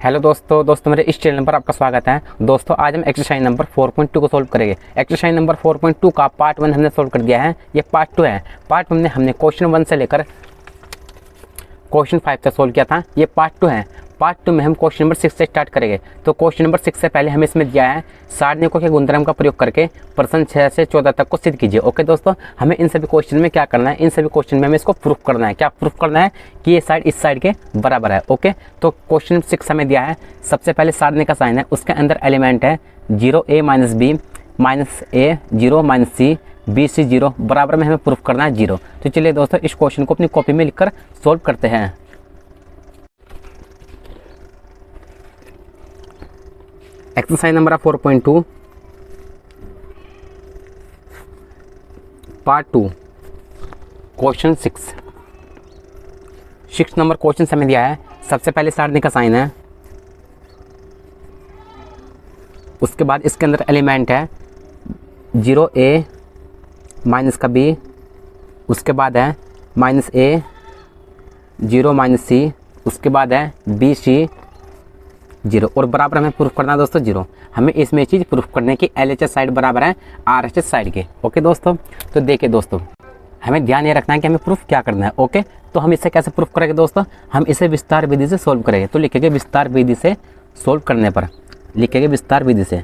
Hello दोस्तों मेरे इस चैनल पर आपका स्वागत है। दोस्तों आज हम एक्सरसाइज नंबर 4.2 को सोल्व करेंगे। एक्सरसाइज नंबर 4.2 का पार्ट 1 हमने सोल्व कर दिया है। ये पार्ट 2 है। पार्ट 1 में हमने क्वेश्चन 1 से लेकर क्वेश्चन 5 तक सोल्व किया था। ये पार्ट 2 है। पार्ट 2 में हम क्वेश्चन नंबर 6 से स्टार्ट करेंगे। तो क्वेश्चन नंबर 6 से पहले हमें इसमें दिया है सारणियों के गुणधर्म का प्रयोग करके प्रश्न 6 से 14 तक को सिद्ध कीजिए। ओके दोस्तों, हमें इन सभी क्वेश्चन में क्या करना है, इन सभी क्वेश्चन में हमें इसको प्रूफ करना है। क्या प्रूफ करना है कि ये साइड इस साइड के बराबर है। ओके, तो क्वेश्चन 6 हमें दिया है। सबसे पहले सारणी का साइन है, उसके अंदर एलिमेंट है 0a - b -a 0 - c b c 0 बराबर में हमें प्रूफ करना है 0। तो चलिए दोस्तों इस क्वेश्चन को अपनी कॉपी में लिखकर सोल्व करते हैं। Exercise number 4.2 part 2 question 6 number question हमें दिया है। सबसे पहले सारणी का साइन है, उसके बाद इसके अंदर एलिमेंट है 0a -b, उसके बाद है -a 0 - c, उसके बाद है b c 0 और बराबर हमें प्रूफ करना है दोस्तों 0। हमें इसमें चीज़ प्रूफ करने की LHS साइड बराबर है RHS साइड के। ओके दोस्तों, तो देखिए दोस्तों हमें ध्यान ये रखना है कि हमें प्रूफ क्या करना है। ओके, तो हम इसे कैसे प्रूफ करेंगे दोस्तों, हम इसे विस्तार विधि से सोल्व करेंगे। तो लिखेंगे विस्तार विधि से सोल्व करने पर, लिखेंगे विस्तार विधि से,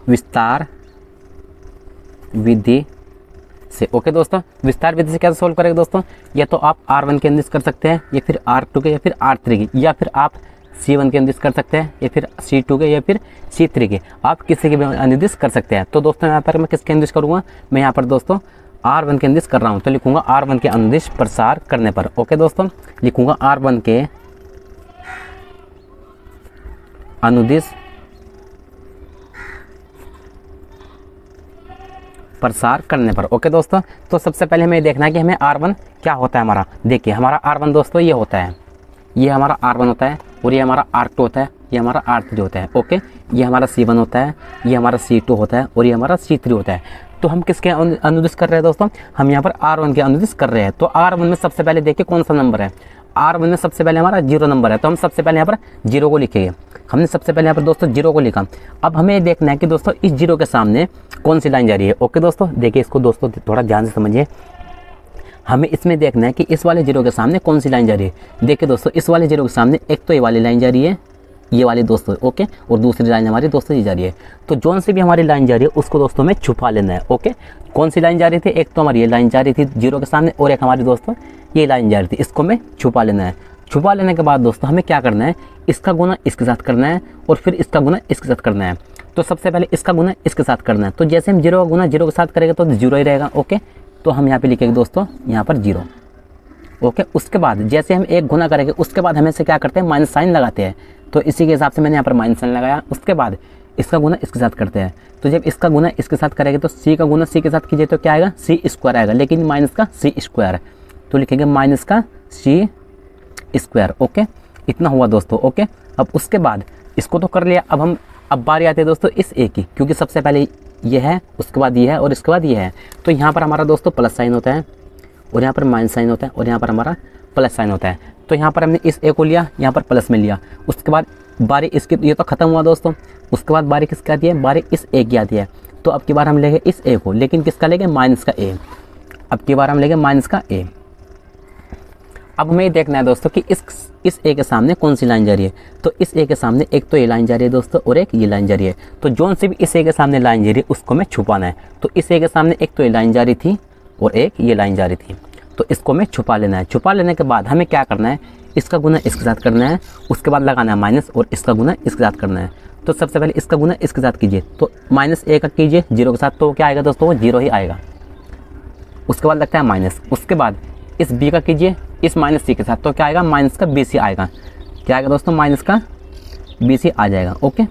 विस्तार विधि से। ओके दोस्तों, विस्तार विधि से कैसे सोल्व करेंगे दोस्तों, या तो आप R1 के अनुदिश कर सकते हैं, या फिर R2 के, या फिर R3 के, या फिर आप C1 के अनुदिश कर सकते हैं, या फिर C2 के, या फिर C3 के, आप किसी के भी अनुदिश कर सकते हैं। तो दोस्तों यहाँ पर मैं किसके अनुदिश करूँगा, मैं यहाँ पर दोस्तों R1 के अनुदिश कर रहा हूँ। तो लिखूँगा R1 के अनुदिश प्रसार करने पर। ओके दोस्तों, लिखूँगा R1 के अनुदिश प्रसार करने पर। ओके दोस्तों, तो सबसे पहले हमें देखना है कि हमें R1 क्या होता है हमारा। देखिए हमारा R1 दोस्तों ये होता है, ये हमारा R1 होता है, और ये हमारा R2 होता है, ये हमारा R3 होता है। ओके, ये हमारा C1 होता है, ये हमारा C2 होता है, और ये हमारा C3 होता है। तो हम किसके अनुदिश कर रहे हैं दोस्तों, हम यहाँ पर R1 के अनुदिश कर रहे हैं। तो R1 में सबसे पहले देखिए कौन सा नंबर है, R1 में सबसे पहले हमारा 0 नंबर है। तो हम सबसे पहले यहाँ पर 0 को लिखेंगे। हमने सबसे पहले यहाँ पर दोस्तों 0 को लिखा। अब हमें देखना है कि दोस्तों इस 0 के सामने कौन सी लाइन जा रही है। ओके दोस्तों, देखिए इसको दोस्तों थोड़ा ध्यान से समझिए। हमें इसमें देखना है कि इस वाले 0 के सामने कौन सी लाइन जा रही है। देखिए दोस्तों इस वाले 0 के सामने एक तो ये वाली लाइन जा रही है, ये वाली दोस्तों। ओके, और दूसरी लाइन हमारी दोस्तों ये जा रही है। तो जोन से भी हमारी लाइन जा रही है उसको दोस्तों हमें छुपा लेना है। ओके, कौन सी लाइन जा रही थी, एक तो हमारी ये लाइन जा रही थी 0 के सामने, और एक हमारी दोस्तों ये लाइन जा रही थी, इसको हमें छुपा लेना है। छुपा लेने के बाद दोस्तों हमें क्या करना है, इसका गुना इसके साथ करना है, और फिर इसका गुना इसके साथ करना है। तो सबसे पहले इसका गुना इसके साथ करना है। तो जैसे हम 0 का गुना 0 के साथ करेंगे तो 0 ही रहेगा। ओके, तो हम यहाँ पे लिखेंगे दोस्तों यहाँ पर 0। ओके, उसके बाद जैसे हम एक गुना करेंगे उसके बाद हमें से क्या करते हैं, माइनस साइन लगाते हैं। तो इसी के हिसाब से मैंने यहाँ पर माइनस साइन लगाया। उसके बाद इसका गुना इसके साथ करते हैं। तो जब इसका गुना इसके साथ करेंगे तो C का गुना C के साथ कीजिए तो क्या आएगा, C² आएगा, लेकिन माइनस का C²। तो लिखेंगे माइनस का C²। ओके, इतना हुआ दोस्तों। ओके, अब उसके बाद इसको तो कर लिया। अब बारी आती है दोस्तों इस A की, क्योंकि सबसे पहले ये है, उसके बाद ये है, और इसके बाद ये है। तो यहाँ पर हमारा दोस्तों प्लस साइन होता है, और यहाँ पर माइनस साइन होता है, और यहाँ पर हमारा प्लस साइन होता है। तो यहाँ पर हमने इस A को लिया, यहाँ पर प्लस में लिया। उसके बाद बारी इसकी, ये तो ख़त्म हुआ दोस्तों। उसके बाद बारी किसकी आती है, बारी इस A की आती है। तो अब की बार हम लेंगे इस A को, लेकिन किसका लेंगे, माइनस का A। अब की बार हम लेंगे माइनस का A। अब हमें देखना है दोस्तों कि इस A के सामने कौन सी लाइन जा रही है। तो इस A के सामने एक तो ये लाइन जा रही है दोस्तों, और एक ये लाइन जा रही है। तो जोन से भी इस A के सामने लाइन जा रही है उसको हमें छुपाना है। तो इस A के सामने एक तो ये लाइन जा रही थी, और एक ये लाइन जा रही थी। तो इसको हमें छुपा लेना है। छुपा लेने के बाद हमें क्या करना है, इसका गुना इसके साथ करना है, उसके बाद लगाना है माइनस, और इसका गुना इसके साथ करना है। तो सबसे पहले इसका गुना इसके साथ कीजिए। तो -A का कीजिए 0 के साथ, तो क्या आएगा दोस्तों, वो 0 ही आएगा। उसके बाद लगता है माइनस। उसके बाद इस B का कीजिए इस -C के साथ, तो क्या आएगा, माइनस का BC आएगा। क्या आएगा दोस्तों, माइनस का BC आ जाएगा। ओके,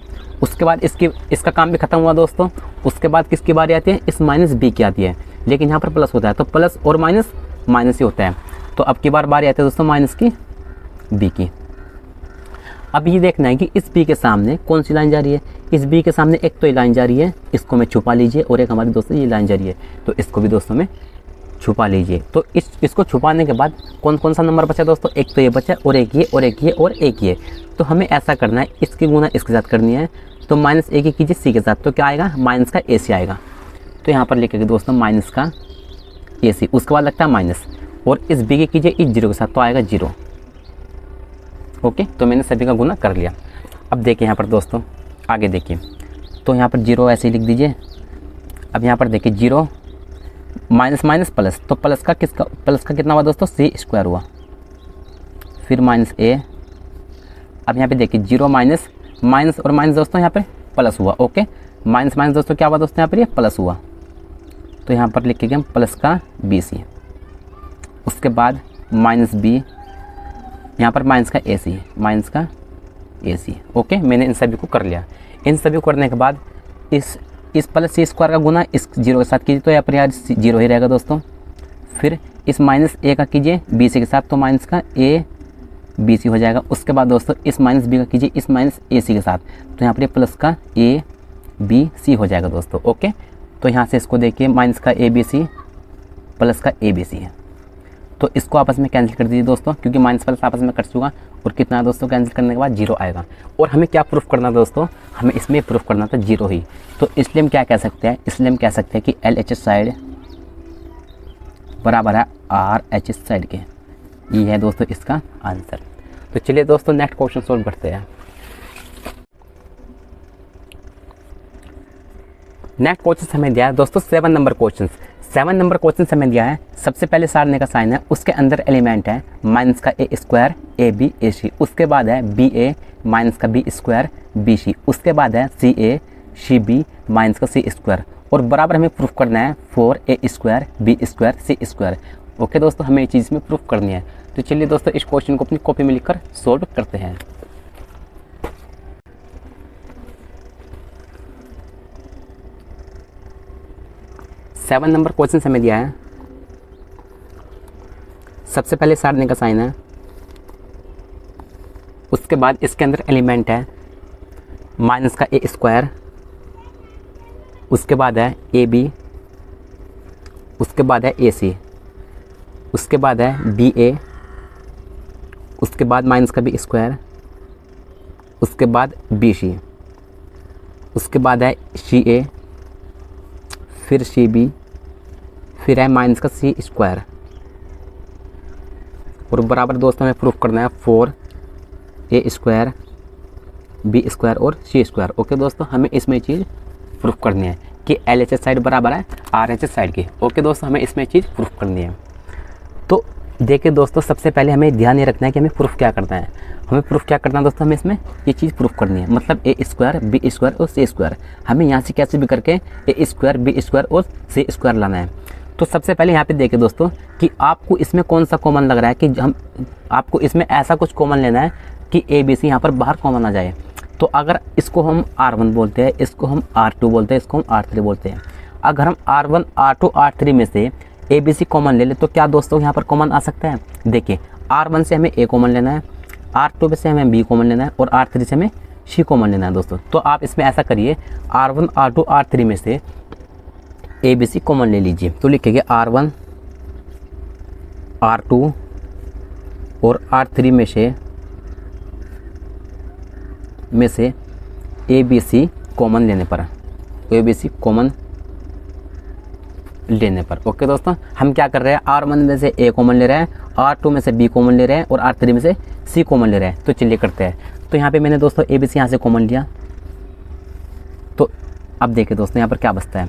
उसके बाद इसका काम भी खत्म हुआ दोस्तों। उसके बाद किसकी बारी आती है, इस -B की आती है, लेकिन यहाँ पर प्लस होता है। तो प्लस और माइनस माइनस ही होता है। तो अब की बार बारी आती है दोस्तों माइनस की B की। अब ये देखना है कि इस B के सामने कौन सी लाइन जा रही है। इस B के सामने एक तो ये लाइन जा रही है, इसको मैं छुपा लीजिए, और एक हमारी दोस्तों ये लाइन जा रही है। तो इसको भी दोस्तों में छुपा लीजिए। तो इसको छुपाने के बाद कौन कौन सा नंबर बचा दोस्तों, एक तो ये बचा और एक ये और एक ये और एक ये। तो हमें ऐसा करना है, इसकी गुना इसके साथ करनी है। तो माइनस ए की कीजिए सी के साथ, तो क्या आएगा, माइनस का ए सी आएगा। तो यहाँ पर लिखेंगे दोस्तों माइनस का ए सी, उसके बाद लगता है माइनस, और इस बी की कीजिए इस जीरो के साथ, तो आएगा जीरो। ओके, तो मैंने सभी का गुना कर लिया। अब देखिए यहाँ पर दोस्तों आगे देखिए, तो यहाँ पर जीरो ऐसे ही लिख दीजिए। अब यहाँ पर देखिए जीरो माइनस माइनस प्लस, तो प्लस का कितना हुआ दोस्तों, सी स्क्वायर हुआ, फिर माइनस ए। अब यहाँ पे देखिए जीरो माइनस माइनस और माइनस दोस्तों यहाँ पे प्लस हुआ। ओके, माइनस माइनस दोस्तों क्या हुआ दोस्तों, यहाँ पर ये प्लस हुआ, तो यहाँ पर लिखेंगे हम प्लस का बी सी। उसके बाद माइनस बी, यहाँ पर माइनस का ए सी, माइनस का ए सी। ओके, मैंने इन सभी को कर लिया। इन सभी को करने के बाद इस प्लस सी स्क्वायर का गुना इस जीरो के साथ कीजिए, तो यहाँ पर यार जीरो ही रहेगा दोस्तों। फिर इस माइनस ए का कीजिए बी सी के साथ, तो माइनस का ए बी सी हो जाएगा। उसके बाद दोस्तों इस माइनस बी का कीजिए इस माइनस ए सी के साथ, तो यहाँ पर प्लस का ए बी सी हो जाएगा दोस्तों। ओके, तो यहाँ से इसको देखिए माइनस का ए बी सी प्लस का ए बी सी है, तो इसको आपस में कैंसिल कर दीजिए दोस्तों, क्योंकि माइनस प्लस आपस में कट चुका। और कितना है दोस्तों, कैंसिल करने के बाद जीरो आएगा। और हमें क्या प्रूफ करना दोस्तों, हमें इसमें प्रूफ करना था जीरो ही। तो इसलिए हम क्या कह सकते हैं, इसलिए हम कह सकते हैं कि एल एच एस साइड बराबर है आर एच एस साइड के। ये है दोस्तों इसका आंसर। तो चलिए दोस्तों नेक्स्ट क्वेश्चन सोल्व करते हैं। नेक्स्ट क्वेश्चन हमें दिया है दोस्तों 7 नंबर क्वेश्चन। 7 नंबर क्वेश्चन हमें दिया है, सबसे पहले सारने का साइन है, उसके अंदर एलिमेंट है माइनस का ए स्क्वायर ए बी ए सी, उसके बाद है बी ए माइनस का बी स्क्वायर बी सी, उसके बाद है सी ए सी बी माइनस का सी स्क्वायर, और बराबर हमें प्रूफ करना है 4 ए स्क्वायर बी स्क्वायर सी स्क्वायर। ओके दोस्तों, हमें ये चीज़ में प्रूफ करनी है। तो चलिए दोस्तों इस क्वेश्चन को अपनी कॉपी में लिखकर सोल्व करते हैं। सेवन नंबर क्वेश्चन हमें दिया है, सबसे पहले सारने का साइन है, उसके बाद इसके अंदर एलिमेंट है माइनस का ए स्क्वायर, उसके बाद है ए बी, उसके बाद है ए सी, उसके बाद है बी ए, उसके बाद माइनस का बी स्क्वायर, उसके बाद बी सी, उसके बाद है सी ए, फिर सी बी, फिर है माइनस का सी स्क्वायर, और बराबर दोस्तों हमें प्रूफ करना है 4 ए स्क्वायर बी स्क्वायर और सी स्क्वायर। ओके दोस्तों, हमें इसमें चीज़ प्रूफ करनी है कि एल एच एस साइड बराबर है आर एच एस साइड की। ओके दोस्तों, हमें इसमें चीज़ प्रूफ करनी है। तो देखिए दोस्तों, सबसे पहले हमें ध्यान ये रखना है कि हमें प्रूफ क्या करना है। हमें प्रूफ क्या करना है दोस्तों, हमें इसमें ये चीज़ प्रूफ करनी है, मतलब ए स्क्वायर बी स्क्वायर और सी स्क्वायर। हमें यहाँ से कैसे भी करके ए स्क्वायर बी स्क्वायर और सी स्क्वायर लाना है। तो सबसे पहले यहाँ पे देखिए दोस्तों कि आपको इसमें कौन सा कॉमन लग रहा है, कि आपको इसमें ऐसा कुछ कॉमन लेना है कि ए बी सी यहाँ पर बाहर कॉमन आ जाए। तो अगर इसको हम R1 बोलते हैं, इसको हम R2 बोलते हैं, इसको हम R3 बोलते हैं। अगर हम R1 R2 R3 में से ए बी सी कॉमन ले ले तो क्या दोस्तों यहाँ पर कॉमन आ सकता है। देखिए R1 से हमें ए कॉमन लेना है, R2 से हमें बी कॉमन लेना है, और R3 से हमें सी कॉमन लेना है दोस्तों। तो आप इसमें ऐसा करिए, R1 R2 R3 में से ए बी सी कॉमन ले लीजिए। तो लिखेंगे R1 R2 और R3 में से ए बी सी कॉमन लेने पर, ए बी सी कॉमन लेने पर। ओके दोस्तों, हम क्या कर रहे हैं, R1 में से ए कॉमन ले रहे हैं, R2 में से बी कॉमन ले रहे हैं, और R3 में से सी कॉमन ले रहे हैं। तो चलिए करते हैं। तो यहाँ पे मैंने दोस्तों ए बी सी यहाँ से कॉमन लिया, तो अब देखिए दोस्तों यहाँ पर क्या बचता है।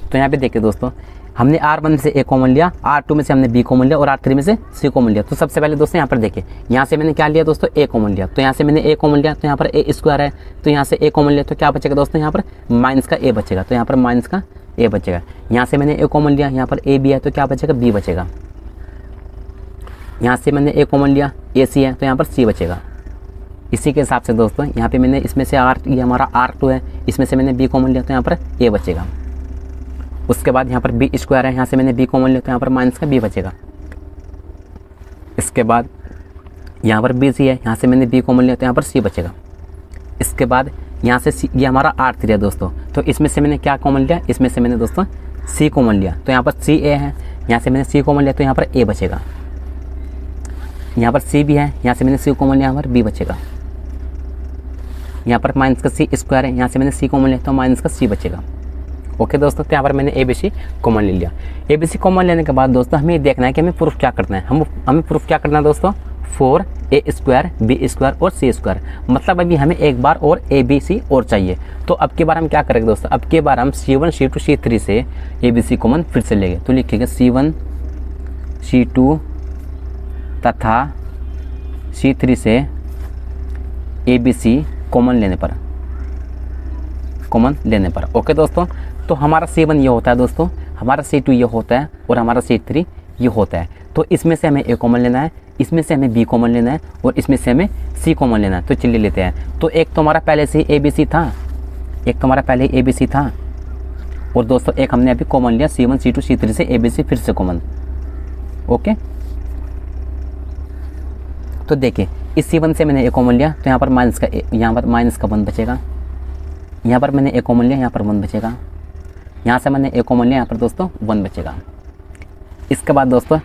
तो यहाँ पे देखिए दोस्तों, हमने R1 में से ए कॉमन लिया, R2 में से हमने बी कॉमन लिया, और R3 में से सी कॉमन लिया। तो सबसे पहले दोस्तों यहाँ पर देखिए, यहाँ से मैंने क्या लिया दोस्तों, ए कॉमन लिया। तो यहाँ से मैंने ए कॉमन लिया, तो यहाँ पर ए स्क्वायर है, तो यहाँ से ए कॉमन लिया, तो क्या बचेगा दोस्तों, यहाँ पर माइनस का ए बचेगा, तो यहाँ पर माइनस का ए बचेगा। यहाँ से मैंने ए कॉमन लिया, यहाँ पर ए बी है, तो क्या बचेगा, बी बचेगा। यहाँ से मैंने ए कॉमन लिया, ए सी है, तो यहाँ पर सी बचेगा। इसी के हिसाब से दोस्तों यहाँ पे मैंने इसमें से ये हमारा R2 है, इसमें से मैंने बी कॉमन लिया, तो यहाँ पर ए बचेगा। उसके बाद यहाँ पर बी स्क्वायर है, यहाँ से मैंने बी कॉमन लिया, तो यहाँ पर माइनस का बी बचेगा। इसके बाद यहाँ पर बी सी है, यहाँ से मैंने बी कॉमन लिया, तो यहाँ पर सी बचेगा। इसके बाद यहाँ से ये हमारा R3 है दोस्तों, तो इसमें से मैंने क्या कॉमन लिया, इसमें से मैंने दोस्तों सी कॉमन लिया तो यहाँ पर सी ए है, यहाँ से मैंने सी कॉमन लिया तो यहाँ पर ए बचेगा। यहाँ पर सी भी है, यहाँ से मैंने सी कॉमन लिया, यहाँ पर बी बचेगा। यहाँ पर माइनस का सी स्क्वायर है, यहाँ से मैंने सी कॉमन लिया तो माइनस का सी बचेगा। ओके दोस्तों, तो यहाँ पर मैंने ए बी सी कॉमन ले लिया। ए बी सी कॉमन लेने के बाद दोस्तों हमें ये देखना है कि हमें प्रूफ क्या करना है। हमें प्रूफ क्या करना है दोस्तों, 4a² b² और c²। मतलब अभी हमें एक बार और ए बी सी और चाहिए। तो अब की बार हम क्या करेंगे दोस्तों, अब की बार हम c1 c2 c3 से ए बी सी कॉमन फिर से लेंगे। तो लिखेंगे c1 c2 तथा c3 से ए बी सी कॉमन लेने पर। ओके दोस्तों, तो हमारा c1 ये होता है दोस्तों, हमारा c2 ये होता है और हमारा c3 ये होता है। तो इसमें से हमें a कॉमन लेना है, इसमें से हमें b कॉमन लेना है और इसमें से हमें c कॉमन लेना है। तो चलिए लेते हैं। तो एक तो हमारा पहले से ए बी सी था, और दोस्तों एक हमने अभी कॉमन लिया c1 c2 c3 से ए बी सी फिर से कॉमन। ओके, तो देखिए इस c1 से मैंने a कॉमन लिया तो यहाँ पर माइनस का 1 बचेगा। यहाँ पर मैंने a कॉमन लिया, यहाँ पर 1 बचेगा। यहाँ से मैंने a कॉमन लिया, यहाँ पर दोस्तों 1 बचेगा। इसके बाद दोस्तों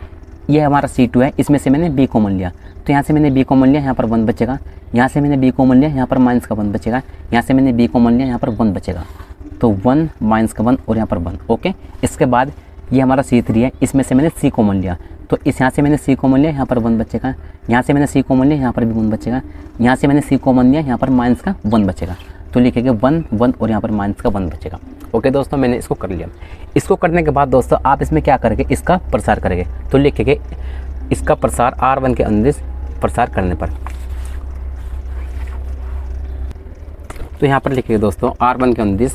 ये हमारा c2 है, इसमें से मैंने b कॉमन लिया तो यहाँ से मैंने b कॉमन लिया, यहाँ पर 1 बचेगा। यहाँ से मैंने b कॉमन लिया, यहाँ पर माइनस का 1 बचेगा। यहाँ से मैंने b कॉमन लिया, यहाँ पर 1 बचेगा। तो 1 माइनस का 1 और यहाँ पर 1। ओके, इसके बाद ये हमारा c3 है, इसमें से मैंने c कॉमन लिया तो यहाँ से मैंने c कॉमन लिया, यहाँ पर 1 बचेगा। यहाँ से मैंने c कॉमन लिया, यहाँ पर भी 1 बचेगा। यहाँ से मैंने c कॉमन लिया, यहाँ पर माइनस का 1 बचेगा। तो लिखेंगे 1 1 और यहाँ पर माइनस का 1 बचेगा। ओके दोस्तों, मैंने इसको कर लिया। इसको करने के बाद दोस्तों आप इसमें क्या करेंगे, इसका प्रसार करेंगे। तो लिखेंगे इसका प्रसार R1 के अंदर प्रसार करने पर। तो यहाँ पर लिखेंगे दोस्तों R1 के अंदर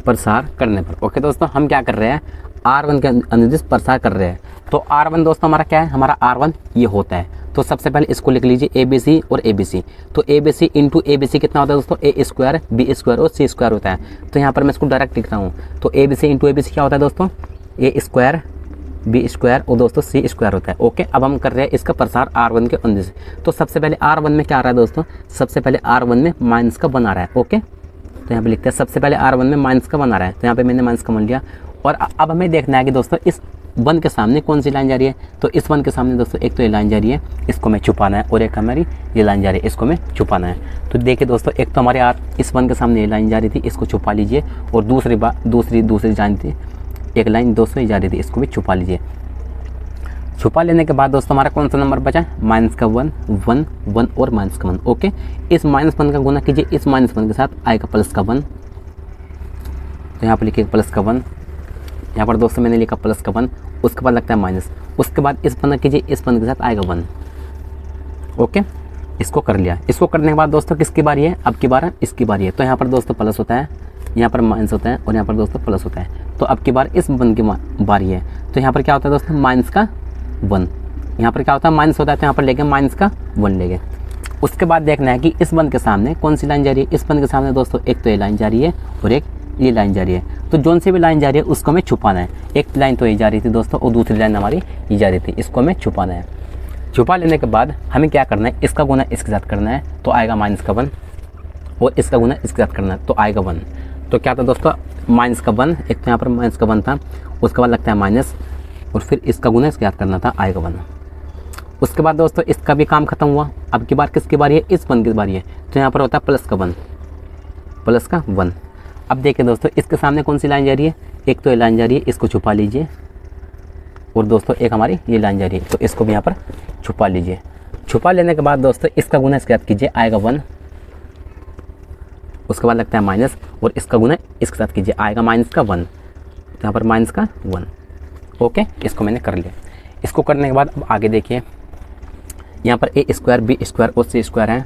प्रसार करने पर। ओके दोस्तों, हम क्या कर रहे हैं, R1 के अंदर प्रसार कर रहे हैं। तो R1 दोस्तों हमारा क्या है, हमारा R1 ये होता है। तो सबसे पहले इसको लिख लीजिए ए बी सी और ए बी सी। तो A B C into A B c कितना होता है दोस्तों, a² b² और c² होता है। तो यहाँ पर मैं इसको डायरेक्ट लिख रहा हूँ। तो A B C into A B C क्या होता है दोस्तों, a² b² और दोस्तों c² होता है। ओके, अब हम कर रहे हैं इसका प्रसार R1 के अंदर से। तो सबसे पहले R1 में क्या आ रहा है दोस्तों, सबसे पहले R1 में माइनस का 1 आ रहा है। ओके, तो यहाँ पे लिखते हैं सबसे पहले R1 में माइनस का 1 आ रहा है। तो यहाँ पे मैंने माइनस का 1 लिया और अब हमें देखना है कि दोस्तों इस 1 के सामने कौन सी लाइन जा रही है। तो इस 1 के सामने दोस्तों एक तो ये लाइन जा रही है, इसको मैं छुपाना है, और एक हमारी ये लाइन जा रही है, इसको मैं छुपाना है। तो देखिए दोस्तों, एक तो हमारे इस 1 के सामने ये लाइन जा रही थी, इसको छुपा लीजिए। और दूसरी लाइन थी, एक लाइन दोस्तों ये जा रही थी, इसको भी छुपा लीजिए। छुपा लेने के बाद दोस्तों हमारा कौन सा नंबर बचा, माइनस का 1 1 1 और माइनस का 1। ओके, इस -1 का गुना कीजिए इस -1 के साथ, आएगा प्लस का 1। तो यहाँ पर लिखिए प्लस का 1, यहाँ पर दोस्तों मैंने लिखा प्लस का 1, उसके बाद लगता है माइनस, उसके बाद इस 1 कीजिए इस 1 के साथ, आएगा 1। ओके, इसको कर लिया। इसको करने के बाद दोस्तों किसकी बारी है, अब की बार इसकी बारी है। तो यहाँ पर दोस्तों प्लस होता है, यहाँ पर माइनस होता है और यहाँ पर दोस्तों प्लस होता है। तो अब की बार इस 1 की बारी है। तो यहाँ पर क्या होता है दोस्तों, माइनस का 1। यहाँ पर क्या होता है, माइनस होता है, तो यहाँ पर लेंगे माइनस का 1 लेंगे। उसके बाद देखना है कि इस 1 के सामने कौन सी लाइन जा रही है। इस 1 के सामने दोस्तों एक तो ये लाइन जा रही है और एक ये लाइन जा रही है। तो जोन से भी लाइन जा रही है उसको हमें छुपाना है। एक लाइन तो ये जा रही थी दोस्तों और दूसरी लाइन हमारी ये जा रही थी, इसको हमें छुपाना है। छुपा लेने के बाद हमें क्या करना है, इसका गुना इसके साथ करना है, तो आएगा माइनस का 1, और इसका गुना इसके साथ करना है, तो आएगा 1। तो क्या था दोस्तों, माइनस का 1, एक तो यहाँ पर माइनस का 1 था, उसके बाद लगता है माइनस, और फिर इसका गुना इसके साथ करना था, आएगा 1। उसके बाद दोस्तों इसका भी काम खत्म हुआ। अब की बार किसकी बारी है, इस 1 की बारी है। तो यहाँ पर होता है प्लस का 1। अब देखिए दोस्तों इसके सामने कौन सी लाइन जा रही है, एक तो ये लाइन जा रही है, इसको छुपा लीजिए, और दोस्तों एक हमारी ये लाइन जा रही है, तो इसको भी यहाँ पर छुपा लीजिए। छुपा लेने के बाद दोस्तों इसका गुना इसके साथ कीजिए, आएगा 1। उसके बाद लगता है माइनस, और इसका गुना इसके साथ कीजिए, आएगा माइनस का 1। तो यहाँ पर माइनस का 1। ओके, इसको मैंने कर लिया। इसको करने के बाद अब आगे देखिए, यहाँ पर a² b² और c² है,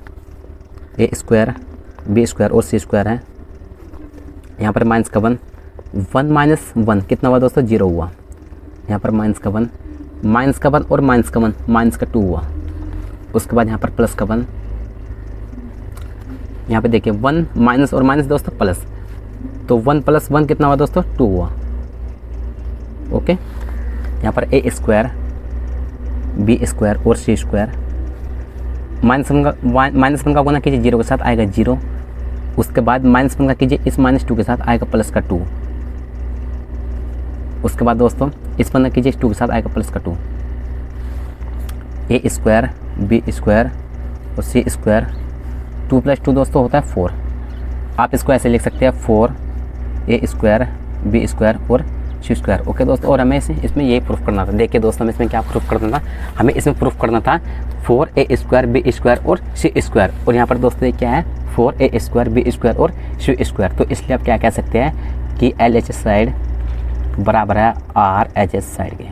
a² b² और c² है। यहाँ पर माइनस का 1 माइनस 1 कितना हुआ दोस्तों, 0 हुआ। यहाँ पर माइनस का 1 और माइनस का 1, माइनस का 2 हुआ। उसके बाद यहाँ पर प्लस का 1, यहाँ पे देखिए 1 माइनस और माइनस दोस्तों प्लस, तो 1 + 1 कितना हुआ दोस्तों, 2 हुआ। ओके, यहाँ पर a² b² और c², -1 का गुना कीजिए 0 के साथ आएगा 0। उसके बाद -1 का कीजिए इस -2 के साथ आएगा प्लस का 2। उसके बाद दोस्तों इस पर कीजिए 2 के साथ आएगा प्लस का 2। ए स्क्वायर बी स्क्वायर और सी स्क्वायर, 2 + 2 दोस्तों होता है 4। आप इसको ऐसे लिख सकते हैं 4 ए स्क्वायर बी स्क्वायर और सी स्क्वायर। ओके दोस्तों, और हमें इसमें यही प्रूफ करना था। देखिए दोस्तों, हमें इसमें क्या प्रूफ करना था, हमें इसमें प्रूफ करना था 4a स्क्वायर बी स्क्वायर और सी स्क्वायर। और यहाँ पर दोस्तों ये क्या है 4a स्क्वायर बी स्क्वायर और सी स्क्वायर। तो इसलिए आप क्या कह सकते हैं कि LHS साइड बराबर है RHS साइड के।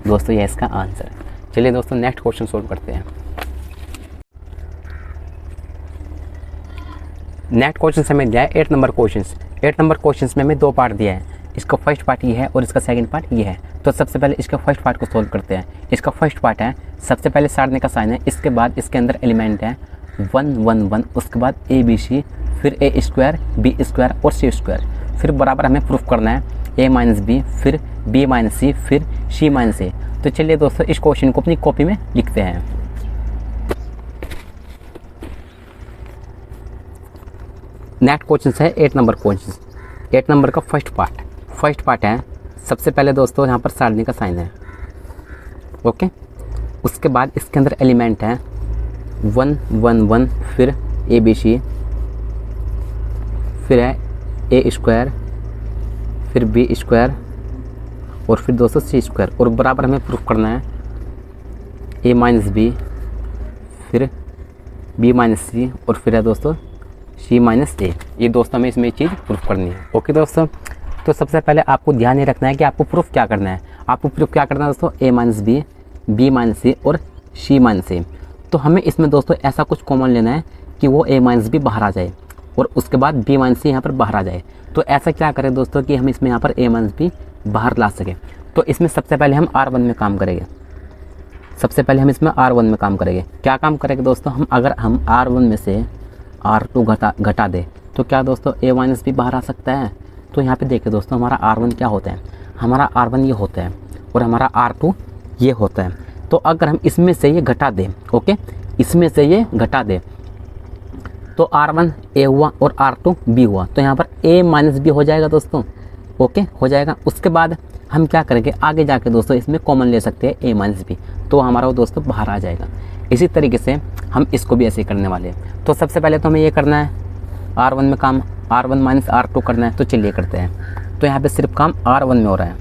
दोस्तों ये इसका आंसर। चलिए दोस्तों नेक्स्ट क्वेश्चन सोल्व करते हैं। नेक्स्ट क्वेश्चन से हमें दिया है 8 नंबर क्वेश्चन। 8 नंबर क्वेश्चन में हमें 2 पार्ट दिया है। इसका फर्स्ट पार्ट ये है और इसका सेकंड पार्ट ये है। तो सबसे पहले इसका फर्स्ट पार्ट को सोल्व करते हैं। इसका फर्स्ट पार्ट है, सबसे पहले सारणी का साइन है, इसके बाद इसके अंदर एलिमेंट है 1 1 1, उसके बाद ABC, फिर A स्क्वायर बी स्क्वायर और सी स्क्वायर। फिर बराबर हमें प्रूफ करना है A - B, फिर B - C, फिर C - A। तो चलिए दोस्तों इस क्वेश्चन को अपनी कॉपी में लिखते हैं। नेक्स्ट क्वेश्चन है 8 नंबर क्वेश्चन। 8 नंबर का फर्स्ट पार्ट है, सबसे पहले दोस्तों यहाँ पर सारणी का साइन है। ओके, उसके बाद इसके अंदर एलिमेंट है 1 1 1, फिर ABC, फिर है A स्क्वायर, फिर B स्क्वायर और फिर दोस्तों C स्क्वायर। और बराबर हमें प्रूफ करना है A - B, फिर B - C और फिर है दोस्तों C - A। ये दोस्तों हमें इसमें चीज़ प्रूफ करनी है। ओके दोस्तों, तो सबसे पहले आपको ध्यान ये रखना है कि आपको प्रूफ क्या करना है। आपको प्रूफ क्या करना है दोस्तों, A - B, B - C और C - A। तो हमें इसमें दोस्तों ऐसा कुछ कॉमन लेना है कि वो A - B बाहर आ जाए और उसके बाद B - C यहाँ पर बाहर आ जाए। तो ऐसा क्या करें दोस्तों कि हम इसमें यहाँ पर A - B बाहर ला सकें। तो इसमें सबसे पहले हम R1 में काम करेंगे। क्या काम करेंगे दोस्तों, अगर हम R1 में से R2 घटा दे तो क्या दोस्तों A - B बाहर आ सकता है। तो यहाँ पे देखिए दोस्तों हमारा R1 क्या होता है, हमारा R1 ये होता है और हमारा R2 ये होता है। तो अगर हम इसमें से ये घटा दें, ओके, इसमें से ये घटा दें तो R1 A हुआ और R2 B हुआ। तो यहाँ पर A - B हो जाएगा दोस्तों। ओके, हो जाएगा। उसके बाद हम क्या करेंगे, आगे जाके दोस्तों इसमें कॉमन ले सकते हैं A - B, तो हमारा वो दोस्तों बाहर आ जाएगा। इसी तरीके से हम इसको भी ऐसे करने वाले हैं। तो सबसे पहले तो हमें ये करना है R1 में काम, R1 - R2 करना है। तो चलिए करते हैं। तो यहाँ पे सिर्फ काम R1 में हो रहा है।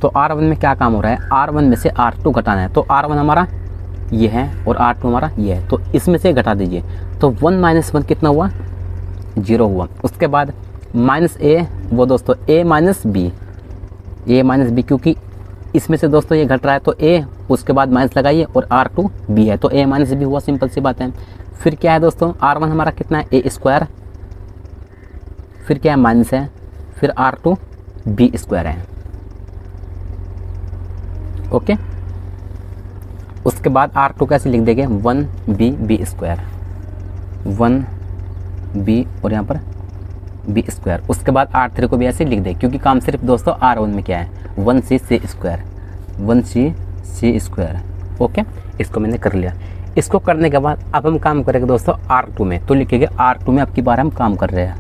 तो R1 में क्या काम हो रहा है, R1 में से R2 घटाना है। तो R1 हमारा ये है और R2 हमारा ये है, तो इसमें से घटा दीजिए। तो 1 - 1 कितना हुआ, 0 हुआ। उसके बाद -A, वो दोस्तों A - B, क्योंकि इसमें से दोस्तों ये घट रहा है तो A, उसके बाद माइनस लगाइए और R2 B है तो A - B हुआ, सिंपल सी बात है। फिर क्या है दोस्तों, R1 हमारा कितना है A स्क्वायर, फिर क्या है माइनस है, फिर R2 B स्क्वायर है। ओके, उसके बाद R2 कैसे लिख देंगे, 1B स्क्वायर, 1B और यहाँ पर B स्क्वायर। उसके बाद R3 को भी ऐसे लिख दें, क्योंकि काम सिर्फ दोस्तों R1 में क्या है, 1C square, 1C square. Okay, इसको मैंने कर लिया। इसको करने के बाद अब हम काम करेंगे दोस्तों R2 में। तो लिखेंगे R2 में अब की बार हम काम कर रहे हैं।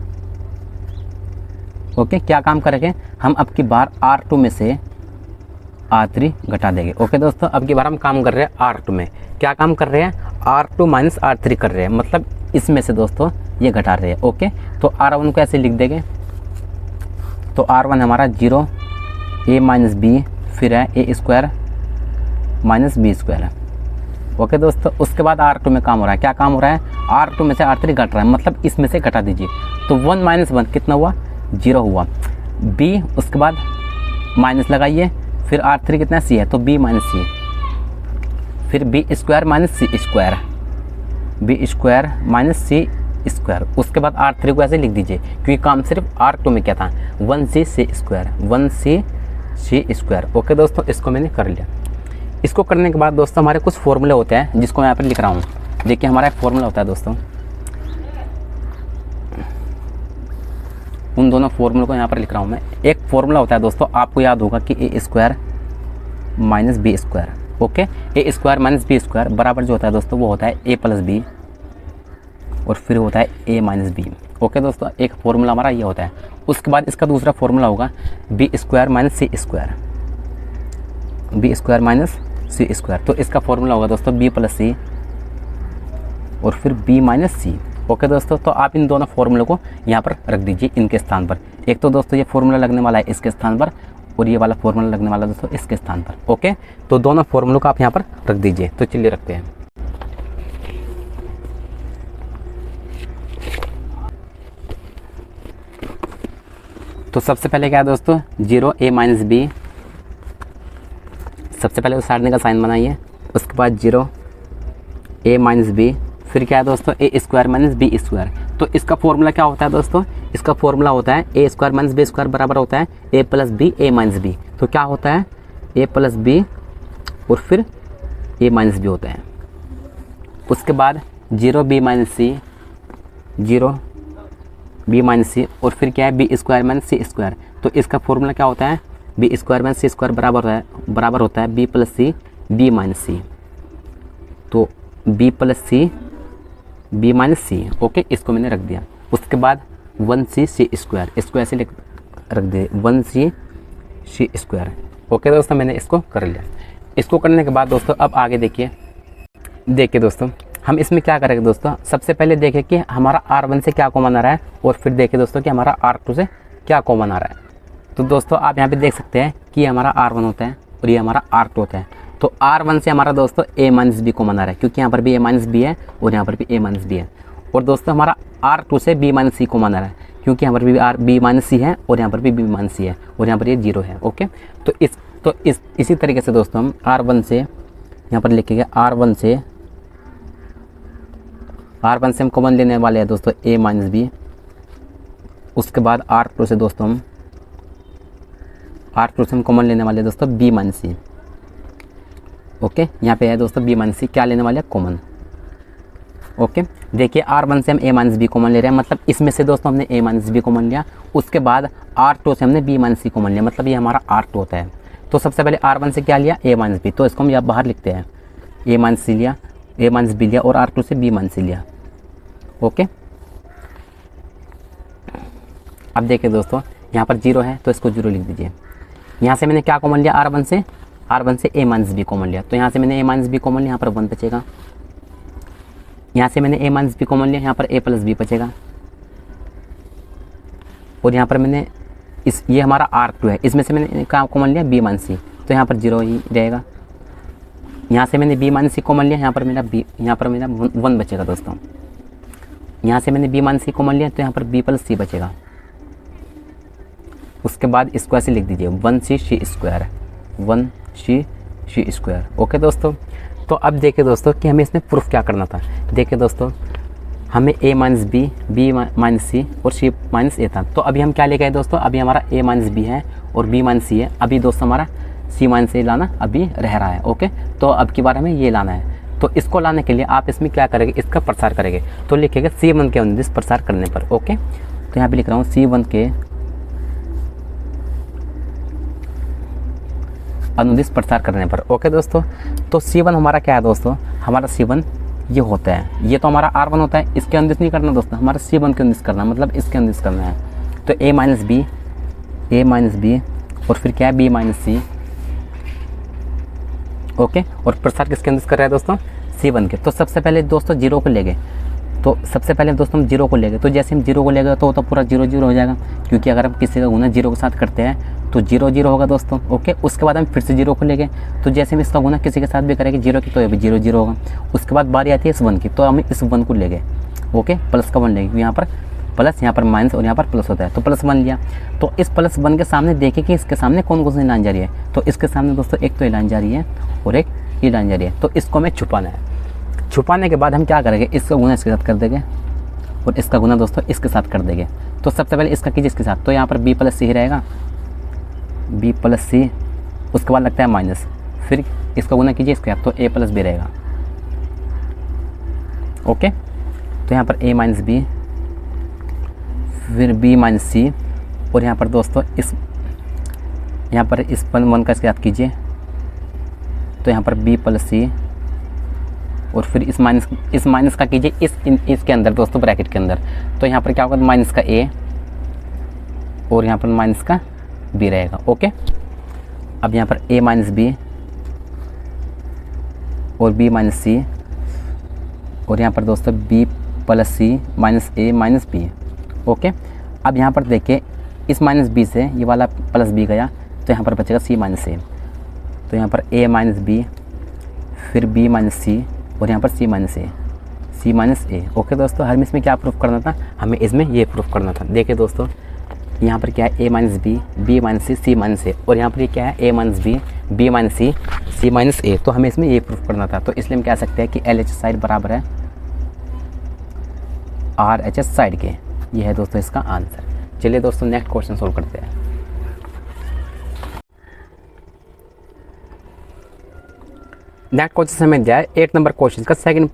ओके, क्या काम करेंगे हम, अब की बार R2 में से R3 घटा देंगे। ओके दोस्तों, अब की बार हम काम कर रहे हैं R2 में। क्या काम कर रहे हैं, R2 - R3 कर रहे हैं, मतलब इसमें से दोस्तों ये घटा रहे हैं। ओके, तो R1 को ऐसे लिख देंगे। तो R1 हमारा 0, A - B, फिर है A स्क्वायर - B स्क्वायर है। ओके दोस्तों, उसके बाद R2 में काम हो रहा है। क्या काम हो रहा है, R2 में से R3 घट रहा है, मतलब इसमें से घटा दीजिए। तो 1 - 1 कितना हुआ, 0 हुआ। B, उसके बाद माइनस लगाइए, फिर R3 कितना C है तो B - C, फिर B square - C square, B square - C square. उसके बाद R3 को ऐसे लिख दीजिए, क्योंकि काम सिर्फ R2 में क्या था, 1C square, 1C square. Okay दोस्तों, इसको मैंने कर लिया। इसको करने के बाद दोस्तों हमारे कुछ फॉर्मूले होते हैं, जिसको मैं यहाँ पर लिख रहा हूँ। देखिए हमारा एक फॉर्मूला होता है दोस्तों, उन दोनों फॉर्मूलों को यहाँ पर लिख रहा हूँ मैं। एक फॉर्मूला होता है दोस्तों, आपको याद होगा कि A square - B square. Okay. A square minus B square बराबर जो होता है दोस्तों वो होता है ए प्लस बी और फिर होता है ए माइनस बी। ओके दोस्तों, एक फॉर्मूला हमारा ये होता है। उसके बाद इसका दूसरा फॉर्मूला होगा B square minus c square, B square minus c square. तो इसका फॉर्मूला होगा दोस्तों बी प्लस सी और फिर बी माइनस सी। ओके दोस्तों, तो आप इन दोनों फॉर्मूले को यहाँ पर रख दीजिए इनके स्थान पर। एक तो दोस्तों ये फॉर्मूला लगने वाला है इसके स्थान पर और ये वाला फॉर्मूला लगने वाला है दोस्तों इसके स्थान पर। ओके, तो दोनों फॉर्मूलों को आप यहाँ पर रख दीजिए। तो चलिए रखते हैं। तो सबसे पहले क्या है दोस्तों 0 a माइनस बी, सबसे पहले उस साइड का साइन बनाइए। उसके बाद 0 a माइनस बी, फिर क्या है दोस्तों ए स्क्वायर माइनस बी स्क्वायर। तो इसका फॉर्मूला क्या होता है दोस्तों, इसका फॉर्मूला होता है a square minus B square बराबर होता है ए प्लस बी ए माइनस बी। तो क्या होता है ए प्लस बी और फिर ए माइनस बी होता है। उसके बाद 0 b minus c, 0 b minus c और फिर क्या है B square minus c square. तो इसका फॉर्मूला क्या होता है B square minus c square बराबर होता है b plus c b minus c. तो b plus c b minus c. Okay, इसको मैंने रख दिया। उसके बाद 1c सी स्क्वायर, इसको ऐसे रख दिए 1c सी स्क्वायर। ओके दोस्तों, मैंने इसको कर लिया। इसको करने के बाद दोस्तों अब आगे देखिए दोस्तों हम इसमें क्या करेंगे दोस्तों। सबसे पहले देखें कि हमारा R1 से क्या कॉमन आ रहा है और फिर देखें दोस्तों कि हमारा R2 से क्या कॉमन आ रहा है। तो दोस्तों आप यहाँ पे देख सकते हैं कि ये हमारा R1 होता है और ये हमारा R2 होता है। तो R1 से हमारा दोस्तों a माइनस बी कॉमन आ रहा है क्योंकि यहाँ पर भी a माइनस बी है और यहाँ पर भी a माइनस बी है। और दोस्तों हमारा R2 से b माइनस सी कॉमन आ रहा है क्योंकि यहाँ पर भी b माइनस सी है और यहाँ पर भी b माइनस सी है और यहाँ पर ये 0 है। ओके, तो इसी तरीके से दोस्तों हम R1 से यहाँ पर लिखेंगे R1 से हम कॉमन लेने वाले हैं दोस्तों a माइनस बी। उसके बाद R2 से दोस्तों हम कॉमन लेने वाले हैं दोस्तों b माइनस सी। ओके, यहाँ पे है दोस्तों b माइनस सी, क्या लेने वाले हैं कॉमन। ओके, देखिए R1 से हम a माइनस बी कॉमन ले रहे हैं, मतलब इसमें से दोस्तों हमने a माइनस बी कॉमन लिया। उसके बाद R2 से हमने b माइनस सी कॉमन लिया, मतलब ये हमारा R2 होता है। तो सबसे पहले R1 से क्या लिया a माइनस बी, तो इसको हम यहाँ बाहर लिखते हैं a माइनस सी लिया, a माइनस बी लिया और R2 से b माइनस सी लिया। ओके, अब देखिए दोस्तों यहाँ पर 0 है तो इसको 0 लिख दीजिए। यहाँ से मैंने क्या कॉमन लिया R1 से a माइनस बी कॉमन लिया, तो यहाँ से मैंने a माइनस बी कॉमन लिया, यहाँ पर 1 बचेगा। यहाँ से मैंने a माइनस बी कॉमन लिया, यहाँ पर a प्लस बी बचेगा। और यहाँ पर मैंने ये हमारा R2 है, इसमें से मैंने क्या कॉमन लिया b माइनस सी, तो यहाँ पर 0 ही रहेगा। यहाँ से मैंने b माइनस सी कॉमन लिया, यहाँ पर मेरा 1 बचेगा दोस्तों। यहाँ से मैंने b माइनस सी कॉमन लिया, तो यहाँ पर b प्लस सी बचेगा। उसके बाद इसको ऐसे लिख दीजिए 1c सी स्क्वायर, 1c सी स्क्वायर। ओके दोस्तों, तो अब देखिए दोस्तों कि हमें इसमें प्रूफ क्या करना था। देखिए दोस्तों हमें a minus b, b minus c और c माइनस ए था। तो अभी हम क्या लेके आए दोस्तों, अभी हमारा a माइनस बी है और b माइनस सी है। अभी दोस्तों हमारा c माइनस ए लाना अभी रह रहा है। ओके, तो अब की बार हमें ये लाना है। तो इसको लाने के लिए आप इसमें क्या करेंगे, इसका प्रसार करेंगे। तो लिखेगा C1 के अनुदिश प्रसार करने पर। ओके, तो यहाँ पे लिख रहा हूँ C1 के अनुदिश प्रसार करने पर। ओके दोस्तों, तो C1 हमारा क्या है दोस्तों, हमारा C1 ये होता है, ये तो हमारा R1 होता है, इसके अनुदिश नहीं करना दोस्तों, हमारा C1 के अनुदिश करना, मतलब इसके अनुदिश करना है। तो a माइनस बी और फिर क्या है b माइनस सी। ओके, और प्रसार किसके अनुदिश कर रहा है दोस्तों, C1 के। तो सबसे पहले दोस्तों 0 को ले गए, तो सबसे पहले दोस्तों हम 0 को ले गए। तो जैसे हम 0 को ले गए तो पूरा 0 0 हो जाएगा, क्योंकि अगर हम किसी का गुना 0 के साथ करते हैं तो 0 0 होगा दोस्तों। ओके, उसके बाद हम फिर से 0 को ले गए, तो जैसे हम इसका गुना किसी के साथ भी करेंगे 0 की, तो ये भी 0 0 होगा। उसके बाद बारी आती है इस 1 की, तो हम इस 1 को ले गए। ओके, प्लस का 1 ले गए, यहाँ पर प्लस, यहाँ पर माइनस और यहाँ पर प्लस होता है, तो प्लस 1 लिया। तो इस प्लस 1 के सामने देखिए कि इसके सामने कौन कौन सी लाइन जा रही है। तो इसके सामने दोस्तों एक तो ये लाइन जा रही है और एक ये लाइन जा रही है। तो इसको हमें छुपाना है। छुपाने के बाद हम क्या करेंगे, इसका गुना इसके साथ कर देंगे और इसका गुना दोस्तों इसके साथ कर देंगे। तो सबसे पहले इसका कीजिए इसके साथ, तो यहाँ पर b प्लस सी ही रहेगा, b प्लस सी। उसके बाद लगता है माइनस, फिर इसका गुना कीजिए इसके साथ, तो a प्लस बी रहेगा। ओके, तो यहाँ पर a माइनस बी, फिर b माइनस सी, और यहाँ पर दोस्तों इस 1 का इसके साथ कीजिए, तो यहाँ पर बी प्लस सी, और फिर इस माइनस का कीजिए इसके अंदर दोस्तों, ब्रैकेट के अंदर। तो यहाँ पर क्या होगा, माइनस का ए और यहाँ पर माइनस का बी रहेगा। ओके, अब यहाँ पर ए माइनस बी और बी माइनस सी, और यहाँ पर दोस्तों बी प्लस सी माइनस ए माइनस बी। ओके, अब यहाँ पर देखिए इस माइनस बी से ये वाला प्लस बी गया, तो यहाँ पर बचेगा सी माइनस ए। तो यहाँ पर ए माइनस बी, फिर बी माइनस सी, और यहाँ पर सी माइनस ए। ओके दोस्तों, हमें इसमें क्या प्रूफ करना था, हमें इसमें ये प्रूफ करना था। देखिए दोस्तों, यहाँ पर क्या है, ए माइनस बी, बी माइनस सी माइनस ए, और यहाँ पर ये क्या है, ए माइनस बी माइनस सी माइनस ए। तो हमें इसमें ये प्रूफ करना था। तो इसलिए हम कह सकते हैं कि एल एच साइड बराबर है आर एच एस साइड के। ये है दोस्तों इसका आंसर। चलिए दोस्तों नेक्स्ट क्वेश्चन सोल्व करते हैं। नेक्स्ट क्वेश्चन हमें दिया है 8 नंबर क्वेश्चन का सेकंड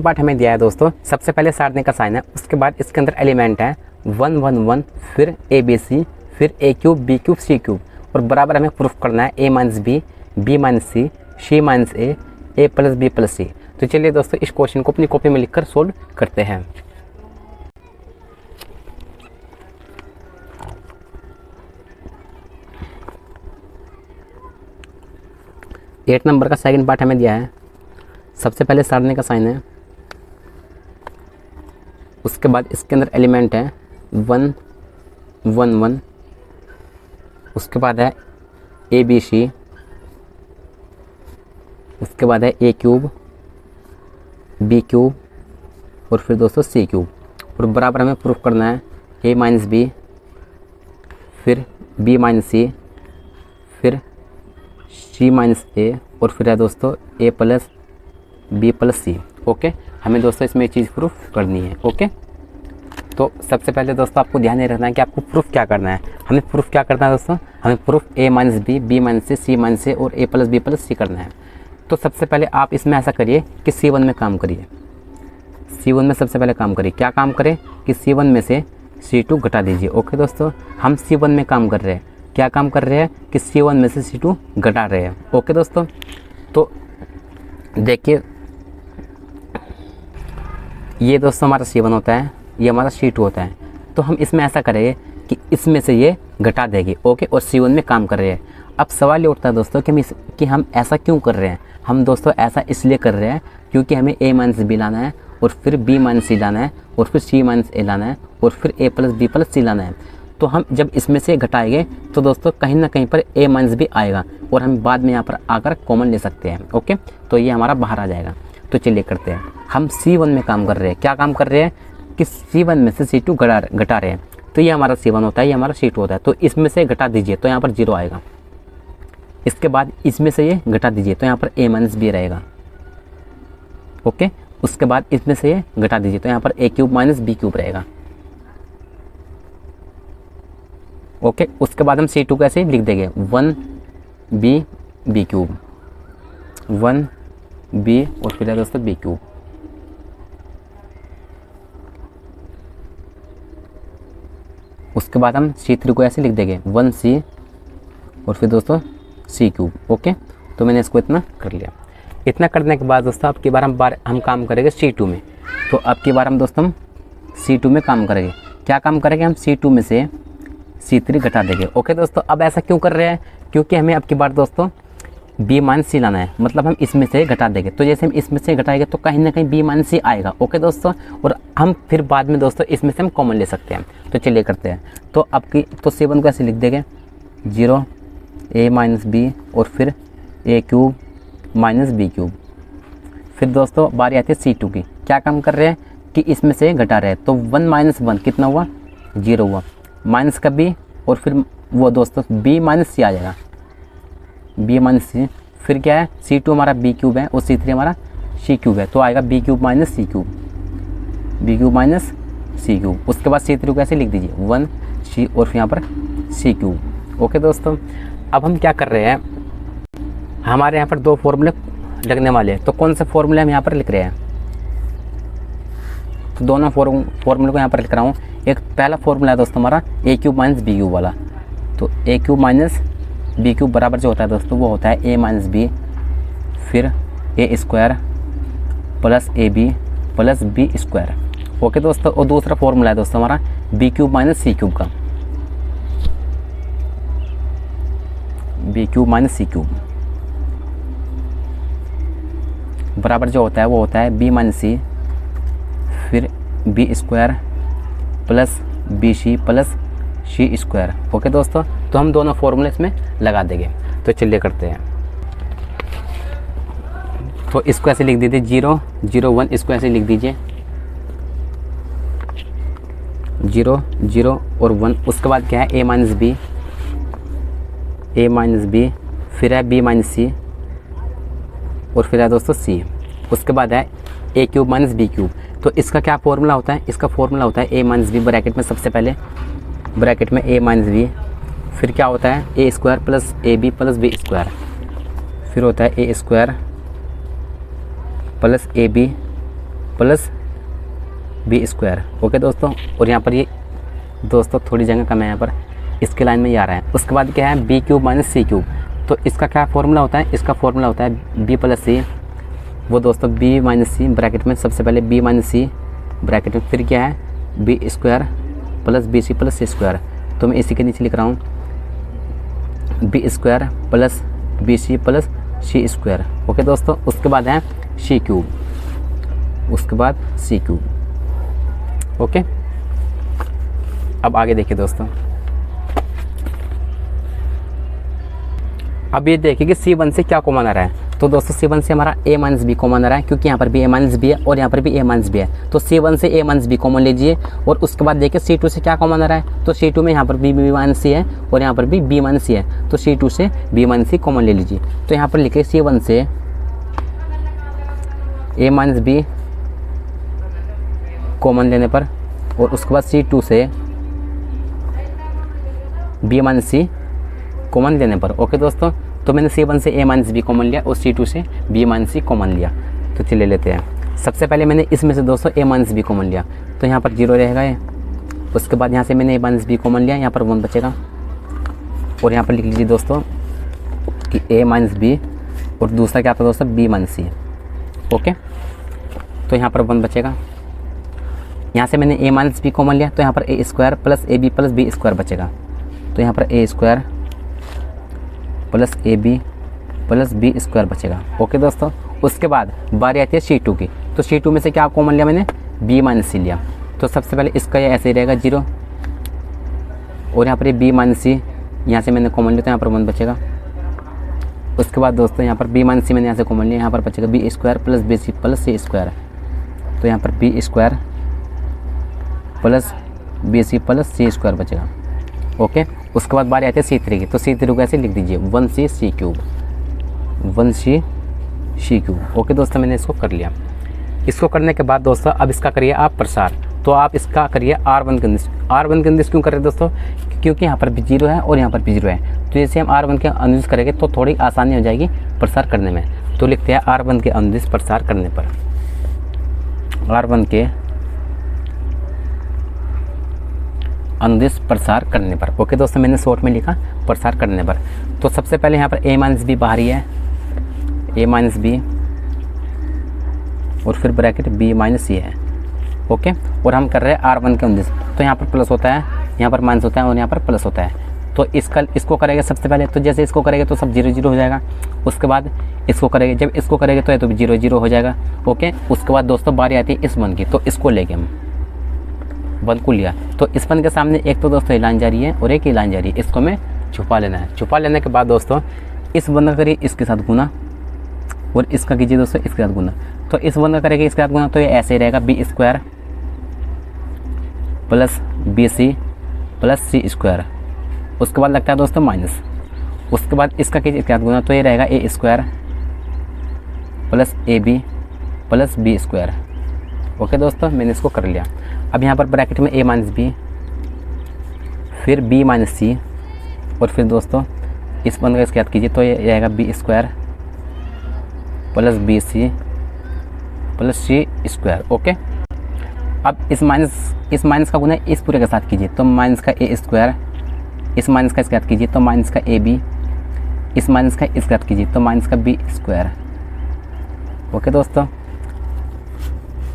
पार्ट हमें दिया है दोस्तों। सबसे पहले सारणी का साइन है, उसके बाद इसके अंदर एलिमेंट है 1 1 1, फिर ए बी सी, फिर ए cube B cube C cube, और बराबर हमें प्रूफ करना है ए माइनस बी माइनस सी माइनस ए प्लस बी प्लस सी। तो चलिए दोस्तों इस क्वेश्चन को अपनी कॉपी में लिखकर सोल्व करते हैं। एट नंबर का सेकंड पार्ट हमें दिया है। सबसे पहले सारणी का साइन है, उसके बाद इसके अंदर एलिमेंट है 1 1 1, उसके बाद है ए बी सी, उसके बाद है ए क्यूब बी क्यूब, और फिर दोस्तों सी क्यूब, और बराबर हमें प्रूफ करना है ए माइनस बी, फिर बी माइनस सी, फिर सी माइनस ए, और फिर है दोस्तों ए प्लस बी प्लस सी। ओके, हमें दोस्तों इसमें एक चीज़ प्रूफ करनी है। ओके, तो सबसे पहले दोस्तों आपको ध्यान नहीं रखना है कि आपको प्रूफ क्या करना है। हमें प्रूफ क्या करना है दोस्तों, हमें प्रूफ ए माइनस बी माइनस सी माइनस ए और ए प्लस बी प्लस सी करना है। तो सबसे पहले आप इसमें ऐसा करिए कि C1 में काम करिए। C1 में सबसे पहले काम करिए। क्या काम करें कि C1 में से C2 घटा दीजिए। ओके दोस्तों, हम C1 में काम कर रहे हैं। क्या काम कर रहे हैं कि C1 में से C2 घटा रहे हैं। ओके दोस्तों, तो देखिए ये दोस्तों हमारा C1 होता है, ये हमारा C2 होता है। तो हम इसमें ऐसा करेंगे कि इसमें से ये घटा देगी। ओके, और C1 में काम कर रहे हैं। अब सवाल ये उठता है दोस्तों कि हम ऐसा क्यों कर रहे हैं। हम दोस्तों ऐसा इसलिए कर रहे हैं क्योंकि हमें ए माइनस बी लाना है, और फिर बी माइनस सी लाना है, और फिर सी माइनस ए लाना है, और फिर ए प्लस बी प्लस सी लाना है। तो हम जब इसमें से घटाएंगे तो दोस्तों कहीं ना कहीं पर ए माइनस बी आएगा, और हम बाद में यहाँ पर आकर कॉमन ले सकते हैं। ओके, तो ये हमारा बाहर आ जाएगा। तो चलिए करते हैं। हम C1 में काम कर रहे हैं। क्या काम कर रहे हैं कि C1 में से C2 घटा रहे हैं। तो ये हमारा C1 होता है, ये हमारा C2 होता है। तो इसमें से घटा दीजिए तो यहाँ पर 0 आएगा। इसके बाद इसमें से ये घटा दीजिए तो यहाँ पर ए माइनस बी रहेगा। ओके, उसके बाद इसमें से ये घटा दीजिए तो यहाँ पर ए क्यूब माइनस बी क्यूब रहेगा। ओके, उसके बाद हम C2 को ऐसे लिख देंगे 1 बी क्यूब, 1 बी, और फिर है दोस्तों बी क्यूब। उसके बाद हम C3 को ऐसे लिख देंगे 1 सी, और फिर दोस्तों सी क्यूब। ओके, तो मैंने इसको इतना कर लिया। इतना करने के बाद दोस्तों अब की बार हम काम करेंगे C2 में। तो अब की बार हम दोस्तों C2 में काम करेंगे। क्या काम करेंगे, हम C2 में से C3 घटा देंगे। ओके दोस्तों, अब ऐसा क्यों कर रहे हैं, क्योंकि हमें अब की बार दोस्तों बी माइनस सी लाना है। मतलब हम इसमें से घटा देंगे, तो जैसे हम इसमें से घटाएंगे तो कहीं ना कहीं बी माइनस सी आएगा। ओके दोस्तों, और हम फिर बाद में दोस्तों इसमें से हम कॉमन ले सकते हैं। तो चलिए करते हैं। तो अब की तो C1 को ऐसे लिख देंगे 0 ए माइनस बी, और फिर ए क्यूब माइनस बी क्यूब। फिर दोस्तों बारी आती है C2 की। क्या काम कर रहे हैं कि इसमें से घटा रहे हैं। तो 1 माइनस 1 कितना हुआ, 0 हुआ, माइनस का बी, और फिर वो दोस्तों बी माइनस सी आ जाएगा, बी माइनस सी। फिर क्या है, C2 हमारा बी क्यूब है और C3 हमारा सी क्यूब है। तो आएगा B cube minus c cube, B cube minus c cube. उसके बाद C3 को ऐसे लिख दीजिए 1 सी, और फिर यहाँ पर सी क्यूब। ओके दोस्तों, अब हम क्या कर रहे हैं, हमारे यहाँ पर 2 फॉर्मूले लगने वाले हैं। तो कौन से फॉर्मूले हम यहाँ पर लिख रहे हैं, तो दोनों फॉर्मूले को यहाँ पर लिख रहा हूँ। एक पहला फॉर्मूला है दोस्तों हमारा ए क्यूब माइनस बी क्यूब वाला। तो ए क्यूब माइनस बी क्यूब बराबर जो होता है दोस्तों वो होता है ए माइनस बी फिर a square plus A B plus B square. Okay दोस्तों, और दूसरा फॉर्मूला है दोस्तों हमारा b cube minus c cube का, b cube minus c cube बराबर जो होता है वो होता है बी माइनस सी फिर b square plus B C plus सी स्क्वायर। ओके दोस्तों, तो हम दोनों फॉर्मूले इसमें लगा देंगे। तो चलिए करते हैं। तो इसको ऐसे लिख दीजिए 0 0 1, इसको ऐसे लिख दीजिए 0 0 और 1। उसके बाद क्या है ए माइनस बी फिर है बी माइनस सी और फिर है दोस्तों सी। उसके बाद है ए क्यूब माइनस बी क्यूब। तो इसका क्या फॉर्मूला होता है? इसका फॉर्मूला होता है ए माइनस बी ब्रैकेट में, सबसे पहले ब्रैकेट में ए माइनस बी, फिर क्या होता है a square plus A B plus B square, फिर होता है a square plus A B plus B square. Okay दोस्तों, और यहाँ पर ये दोस्तों थोड़ी जगह कम है, यहाँ पर इसके लाइन में ही आ रहा है। उसके बाद क्या है B cube minus c cube. तो इसका क्या फॉर्मूला होता है? इसका फॉर्मूला होता है बी प्लस सी, वो दोस्तों बी माइनस सी ब्रैकेट में, सबसे पहले बी माइनस सी ब्रैकेट में, फिर क्या है B square plus B C plus सी स्क्वायर। तो मैं इसी के नीचे लिख रहा हूँ B square plus B C plus सी स्क्वायर। ओके दोस्तों, उसके बाद है सी क्यूब, उसके बाद सी क्यूब। ओके, अब आगे देखिए दोस्तों। अब ये देखिए कि C1 से क्या कॉमन आ रहा है। तो दोस्तों C1 से हमारा a माइनस बी कॉमन आ रहा है, क्योंकि यहाँ पर भी a माइनस बी है और यहाँ पर भी a माइनस बी है। तो C1 से a माइनस बी कॉमन लीजिए। और उसके बाद देखिए C2 से क्या कॉमन आ रहा है। तो C2 में यहाँ पर भी b माइनस सी है और यहाँ पर भी b माइनस सी है। तो C2 से b माइनस सी कॉमन ले लीजिए। तो यहाँ पर लिखे C1 से a माइनस बी कॉमन लेने पर, और उसके बाद C2 से b माइनस सी कॉमन लेने पर। ओके दोस्तों, तो मैंने C1 से a माइनस बी कॉमन लिया और C2 से b माइनस सी कॉमन लिया। तो चलिए लेते हैं। सबसे पहले मैंने इसमें से दोस्तों a माइनस बी कॉमन लिया, तो यहाँ पर 0 रहेगा ये। उसके बाद यहाँ से मैंने a माइनस बी कॉमन लिया, यहाँ पर 1 बचेगा। और यहाँ पर लिख लीजिए दोस्तों कि a माइनस बी और दूसरा क्या था दोस्तों b माइनस सी। ओके, तो यहाँ पर 1 बचेगा। यहाँ से मैंने a माइनस बी कॉमन लिया, तो यहाँ पर a square plus A B plus B square बचेगा। तो यहाँ पर a square plus A B plus B square बचेगा। ओके दोस्तों, उसके बाद बारी आती है C2 की। तो C2 में से क्या कॉमन लिया मैंने? b माइनस सी लिया। तो सबसे पहले इसका ये ऐसे ही रहेगा 0, और यहाँ पर ये b माइनस सी यहाँ से मैंने कॉमन लिया, तो यहाँ पर 1 बचेगा। उसके बाद दोस्तों यहाँ पर b माइनस सी मैंने यहाँ से कॉमन लिया, यहाँ पर बचेगा B square plus B C plus सी स्क्वायर। तो यहाँ पर B square plus B C plus सी स्क्वायर बचेगा। ओके, उसके बाद बारी आती है C3 की। तो C3 को ऐसे लिख दीजिए 1c सी क्यूब, 1c सी क्यूब। ओके दोस्तों, मैंने इसको कर लिया। इसको करने के बाद दोस्तों अब इसका करिए आप प्रसार। तो आप इसका करिए R1 के अंदर। R1 के अंदर क्यों कर रहे हैं दोस्तों? क्योंकि यहाँ पर भी 0 है और यहाँ पर भी 0 है। तो जैसे हम R1 के अंदर करेंगे तो थोड़ी आसानी हो जाएगी प्रसार करने में। तो लिखते हैं R1 के अंदर प्रसार करने पर, R1 के अनुदिश प्रसार करने पर। ओके दोस्तों, मैंने शॉर्ट में लिखा प्रसार करने पर। तो सबसे पहले यहाँ पर a माइनस बी बाहरी है, a माइनस बी और फिर ब्रैकेट b माइनस सी है। ओके, और हम कर रहे हैं R1 के अनुदिश। तो यहाँ पर प्लस होता है, यहाँ पर माइनस होता है और यहाँ पर प्लस होता है। तो इसको करेंगे सबसे पहले। तो जैसे इसको करेंगे तो सब 0 0 हो जाएगा। उसके बाद इसको करेंगे, जब इसको करेंगे तो ये तो 0 0 हो जाएगा। ओके, उसके बाद दोस्तों बारी आती है इस 1 की। तो इसको लेके हम 1 को लिया, तो इस 1 के सामने एक तो दोस्तों ये लाइन जा रही है और एक ही लाइन जा रही है। इसको हमें छुपा लेना है। छुपा लेने के बाद दोस्तों इस 1 का करिए इसके साथ गुना और इसका कीजिए दोस्तों इसके साथ गुना। तो इस 1 का करेंगे इसके साथ गुना, तो ये ऐसे ही रहेगा B square plus B C plus सी स्क्वायर। उसके बाद लगता है दोस्तों माइनस। उसके बाद इसका कीजिए इसके साथ गुना, तो ये रहेगा A square plus A B plus B square. Okay दोस्तों, मैंने इसको कर लिया। अब यहाँ पर ब्रैकेट में a माइनस बी फिर b माइनस सी और फिर दोस्तों इस 1 का इसके याद कीजिए, तो ये रहेगा B square plus B C plus सी स्क्वायर। ओके, अब इस माइनस का गुना इस पूरे के साथ कीजिए, तो माइनस का a स्क्वायर, इस माइनस का इसके याद कीजिए तो माइनस का ए बी, इस माइनस का इसके याद कीजिए तो माइनस का बी स्क्वायर। ओके दोस्तों,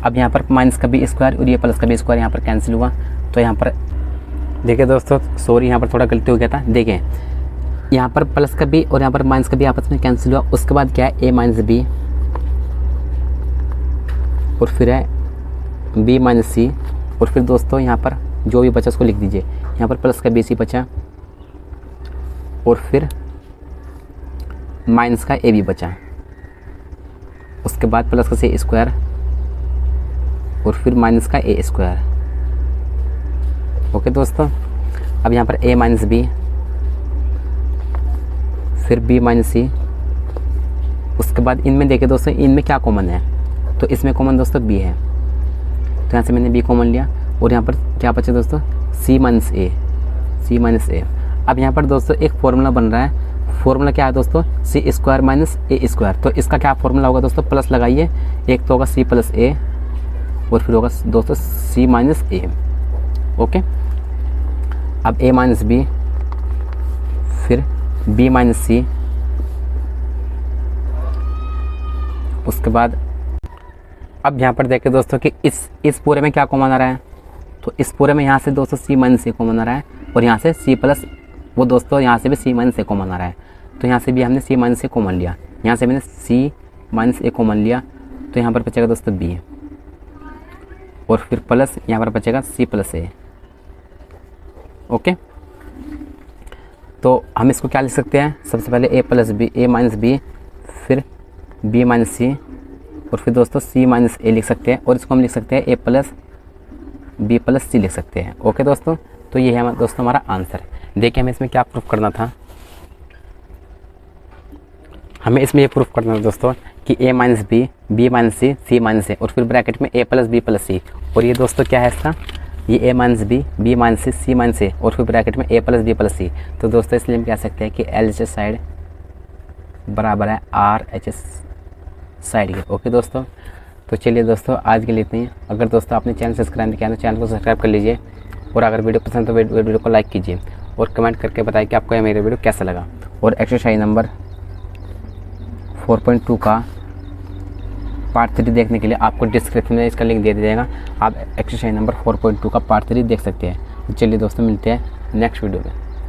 अब यहाँ पर माइनस का बी स्क्वायर और ये प्लस का बी स्क्वायर यहाँ पर कैंसिल हुआ। तो यहाँ पर देखिए दोस्तों, सॉरी यहाँ पर थोड़ा गलती हो गया था। देखें यहाँ पर प्लस का बी और यहाँ पर माइनस का बी आपस में कैंसिल हुआ। उसके बाद क्या है, ए माइनस बी और फिर है बी माइनस सी, और फिर दोस्तों यहाँ पर जो भी बचा उसको लिख दीजिए। यहाँ पर प्लस का बी सी बचा और फिर माइनस का ए बी बचा। उसके बाद प्लस का सी स्क्वायर और फिर माइनस का ए स्क्वायर। ओके दोस्तों, अब यहाँ पर ए माइनस बी, फिर बी माइनस सी। उसके बाद इनमें देखिए दोस्तों, इनमें क्या कॉमन है, तो इसमें कॉमन दोस्तों बी है, तो यहाँ से मैंने बी कॉमन लिया। और यहाँ पर क्या बचा दोस्तों, सी माइनस ए, सी माइनस ए। अब यहाँ पर दोस्तों एक फॉर्मूला बन रहा है। फॉर्मूला क्या है दोस्तों, सी स्क्वायर माइनस ए स्क्वायर। तो इसका क्या फॉर्मूला होगा दोस्तों, प्लस लगाइए, एक तो होगा सी प्लस ए और फिर होगा दोस्तों सी माइनस ए। ओके, अब ए माइनस बी, फिर बी माइनस सी। उसके बाद अब यहाँ पर देखिए दोस्तों कि इस पूरे में क्या कॉमन आ रहा है, तो इस पूरे में यहाँ से दोस्तों सी माइनस ए कॉमन आ रहा है और यहाँ से सी प्लस, वो दोस्तों यहाँ से भी सी माइनस ए कॉमन आ रहा है। तो यहाँ से भी हमने सी माइनस ए कॉमन लिया, यहाँ से मैंने सी माइनस ए कॉमन लिया। तो यहाँ पर बचेगा दोस्तों बी और फिर प्लस यहाँ पर बचेगा सी प्लस ए। ओके, तो हम इसको क्या लिख सकते हैं, सबसे पहले ए प्लस बी, ए माइनस बी, फिर बी माइनस सी और फिर दोस्तों सी माइनस ए लिख सकते हैं। और इसको हम लिख सकते हैं ए प्लस बी प्लस सी लिख सकते हैं। ओके दोस्तों, तो ये है दोस्तों हमारा आंसर। देखिए हमें इसमें क्या प्रूफ करना था, हमें इसमें ये प्रूफ करना था दोस्तों कि ए माइनस बी, बी माइनस सी, सी माइनस ए और फिर ब्रैकेट में ए प्लस बी प्लस सी। और ये दोस्तों क्या है इसका, ये ए माइनस बी माइनस सी माइनस ए और फिर ब्रैकेट में ए प्लस बी प्लस सी। तो दोस्तों इसलिए हम कह सकते हैं कि एल एच एस साइड बराबर है आर एच एस साइड के। ओके दोस्तों, तो चलिए दोस्तों आज के लिए इतनी। अगर दोस्तों आपने चैनल सब्सक्राइब नहीं किया तो चैनल को सब्सक्राइब कर लीजिए और अगर वीडियो पसंद तो वीडियो को लाइक कीजिए और कमेंट करके बताइए कि आपको मेरा वीडियो कैसा लगा। और एक्सरसाइज नंबर 4.2 का पार्ट 3 देखने के लिए आपको डिस्क्रिप्शन में इसका लिंक दे दिया जाएगा, आप एक्सरसाइज नंबर 4.2 का पार्ट 3 देख सकते हैं। चलिए दोस्तों मिलते हैं नेक्स्ट वीडियो में।